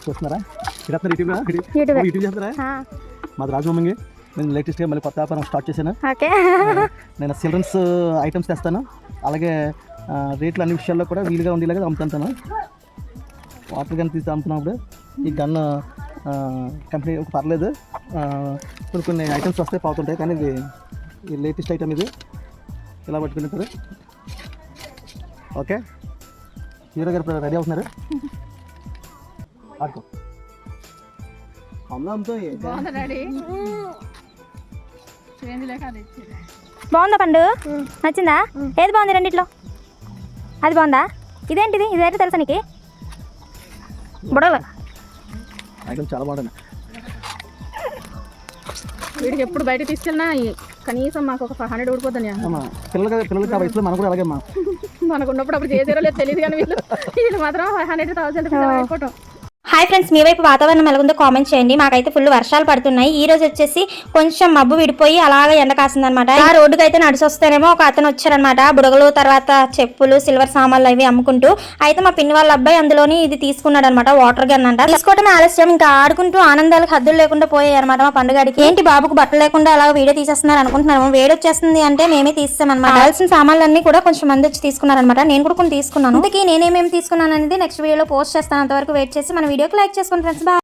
చూస్తున్నారా? యూట్యూబ్ చేస్తున్నారా? మాది రాజమమ్మంగి. నేను లేటెస్ట్గా మళ్ళీ కొత్త వ్యాపారం స్టార్ట్ చేశాను. నేను చిల్డ్రన్స్ ఐటమ్స్ తెస్తాను, అలాగే రేట్లు అన్ని విషయాల్లో కూడా వీలుగా ఉండేలాగా అమ్ముతుంటాను. వాటర్ గన్ తీసి అమ్ముతున్నప్పుడు ఈ గన్ కంపెనీ పర్లేదు, కొన్ని ఐటమ్స్ వస్తాయి పోతుంటాయి, కానీ ఇది లేటెస్ట్ ఐటమ్. ఇది ఇలా పట్టుకుంటారు. ఓకే, హీరో గారు రెడీ అవుతున్నారు. ఆడుకో బాగుందా పండు? నచ్చిందా? ఏది బాగుంది రెండిట్లో? అది బాగుందా? ఇదేంటిది? ఇదైతే తెలుసా నీకు? బుడగలు ఐటమ్ చాలా బాగుంటుంది. వీడికి ఎప్పుడు బయట తీసుకెళ్ళినా కనీసం మాకు ఒక 500 ఊడిపోతుంది. పిల్లలకి ఆ వయసులో మనకు కూడా అలాగే అమ్మా. మనకు ఉన్నప్పుడు అప్పుడు చేసారో లేదు తెలియదు, కానీ వీళ్ళు మాత్రం 500,000 అయిపోవటం. హాయ్ ఫ్రెండ్స్, మీ వైపు వాతావరణం ఎలాగుందో కామెంట్ చేయండి. మాకైతే ఫుల్ వర్షాలు పడుతున్నాయి. ఈ రోజు వచ్చేసి కొంచెం మబ్బు విడిపోయి అలాగే ఎండ కాసిందనమాట. ఆ రోడ్డుకి అయితే నడిచి వస్తేనేమో ఒక అతను వచ్చారనమాట. బుడగలు, తర్వాత చెప్పులు, సిల్వర్ సామాన్లు అవి అమ్ముకుంటూ. అయితే మా పిన్ని వాళ్ళ అబ్బాయి అందులోని ఇది తీసుకున్నాడు అనమాట, వాటర్ గన్ అంట. తీసుకోవటమే ఆలస్యం, ఇంకా ఆడుకుంటూ ఆనందాలకు హద్దులు లేకుండా పోయాయి అనమాట మా పండుగడికి. ఏంటి బాబుకు బట్టలు లేకుండా అలా వీడియో తీసేస్తున్నారు అనుకుంటున్నాము. వేడి వచ్చేస్తుంది అంటే మేమే తీస్తామన్నమాట. కావాల్సిన సామాన్లన్నీ కూడా కొంచెం మంది వచ్చి తీసుకున్నారనమాట. నేను కూడా కొన్ని తీసుకున్నాను. అందుకే నేనేమేమి తీసుకున్నాను అనేది నెక్స్ట్ వీడియోలో పోస్ట్ చేస్తాను. అంతవరకు వెయిట్ చేసి మన వీడియోకి లైక్ చేసుకోండి ఫ్రెండ్స్. బాయ్.